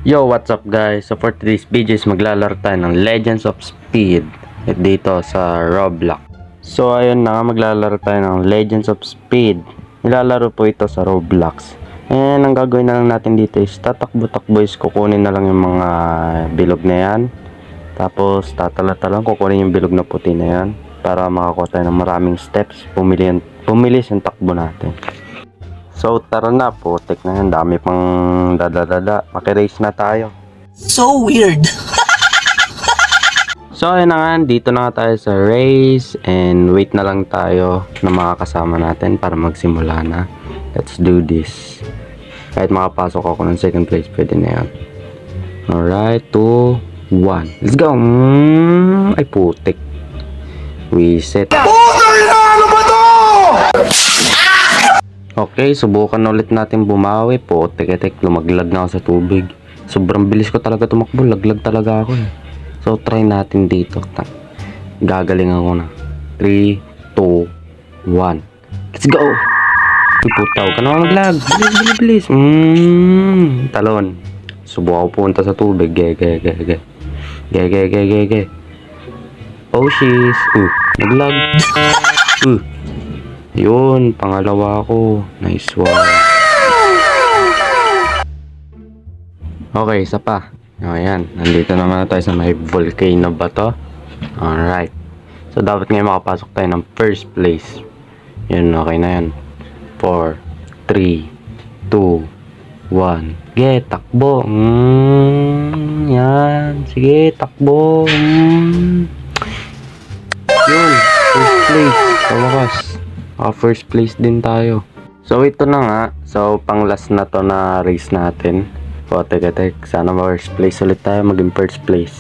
Yo, what's up guys? So for today's video is maglalaro tayo ng Legends of Speed dito sa Roblox. So ayun na nga, maglalaro tayo ng Legends of Speed. Nilalaro po ito sa Roblox. And ang gagawin na lang natin dito is tatakbo-takbo is kukunin na lang yung mga bilog na yan. Tapos tatala-talang kukunin yung bilog na puti na yan para makakuha tayo ng maraming steps. Pumilis yung takbo natin. So tara na po, tek na yan, dami pang dadadada, makirace na tayo. So weird. So ayun na nga, dito na nga tayo sa race and wait na lang tayo na makakasama natin para magsimula na. Let's do this. Kahit makapasok ako ng second place, pwede na yan. Alright, 2, 1, let's go. Ay putik, reset. Ano ba to? Okay, subukan ulit natin bumawi po. Tek, lumaglag na ako sa tubig. Sobrang bilis ko talaga tumakbo. Laglag talaga ako eh. So, try natin dito. Gagaling ako na. 3, 2, 1. Let's go! Putaw ka na maglag. Bilis. Talon. Subukan ko punta sa tubig. Ge. Oh, shiz. Naglag. Yun, pangalawa ko. Nice one. Okay, isa pa. Ayan, nandito naman tayo sa may volcano ba to? Alright. So, dapat ngayon makapasok tayo ng first place. Yun, okay na yan. 4, 3, 2, 1. Sige, takbo. Yan. Sige, takbo. Yun, first place. Kawakas. First place din tayo. So ito na nga. So pang last na to na race natin. O tek. Sana first place ulit tayo. Maging first place.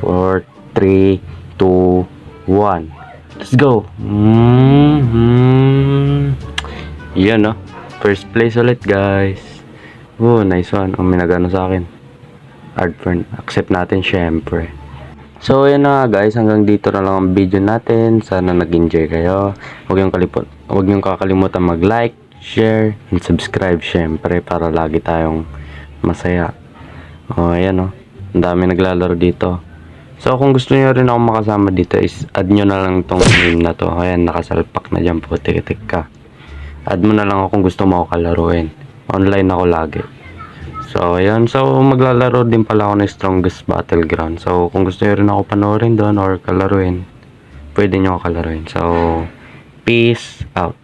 4, 3, 2, 1. Let's go. Yan no. First place ulit guys. Oh nice one. Ang minagano sa akin. Hard friend. Accept natin syempre. So yun na guys, hanggang dito na lang ang video natin. Sana nag-enjoy kayo. Huwag niyong kakalimutan mag-like, share, and subscribe syempre para lagi tayong masaya. O ayan o, ang dami naglalaro dito. So kung gusto niyo rin ako makasama dito is add nyo na lang tong name na to. Ayan, nakasalpak na dyan po, tik ka. Add mo na lang ako kung gusto mo ako kalaruin. Online ako lagi. So, ayan. So, maglalaro din pala ako ng Strongest Battleground. So, kung gusto nyo rin ako panoorin doon or kalaruin, pwede nyo ako kalaruin. So, peace out.